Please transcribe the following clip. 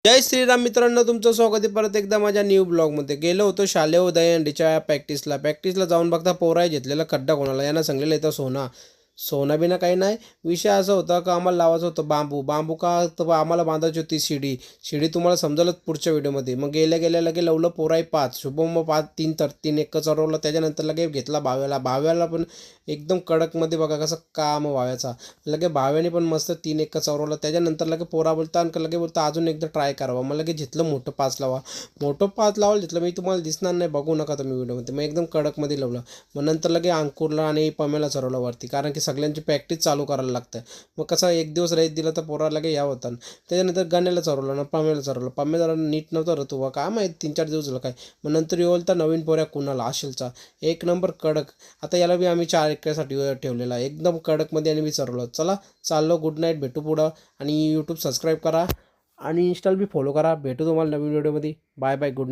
जय श्रीराम मित्रांनो, तुमचं स्वागत आहे परत एकदा माझ्या न्यू ब्लॉगमध्ये. गेलो होतो शालेय उदयहंडीच्या प्रॅक्टिसला जाऊन बघता पोराय घेतलेला खड्डा कोणाला यांना सांगलेलं इथं सोना बिना काही नाही. विषय असा होता का आम्हाला लावायचं होतं बांबू का तर आम्हाला बांधायची होती शिडी तुम्हाला समजालच पुढच्या व्हिडिओमध्ये. मग गेल्या लगे लवलं पोराय 5 शुभम मग 5 3 तर 3 एक चढवलं. त्याच्यानंतर लगे घेतला भाव्याला पण एकदम कडकमध्ये बघा कसं काम भाव्याचा. लगे भाव्याने पण मस्त 3 एक चढवलं. त्याच्यानंतर लगे पोरा बोलता आणि लगे बोलता अजून एकदा ट्राय करावं. मग लगे घेतलं मोठं 5 लावा. मोठं 5 लावायला घेतलं मी, तुम्हाला दिसणार नाही, बघू नका तुम्ही व्हिडिओमध्ये. मग एकदम कडकमध्ये लावलं. मग नंतर लगे अंकुरला आणि पम्याला चढवलं वरती, कारण की सगळ्यांची प्रॅक्टिस चालू करायला लागतं. मग कसं एक दिवस राईत दिलं तर पोरा लगे या होता. त्याच्यानंतर गण्याला चढवलं ना पम्याला चढवलं. पम्या जरा नीट नव्हतं रे तुवा, काय माहीत 3-4 दिवस झालं काय. मग नंतर येऊल तर नवीन पोऱ्या कुणाला आशिलचा एक नंबर कडक. आता याला बी आम्ही 4 एकसाठी ठेवलेला आहे एकदम कडकमध्ये आणि मी चढवलं. चला चाललो, गुड नाईट, भेटू पुढं. आणि यूट्यूब सबस्क्राईब करा आणि इंस्टाला बी फॉलो करा. भेटू तुम्हाला नवीन व्हिडिओमध्ये. Bye bye, good night.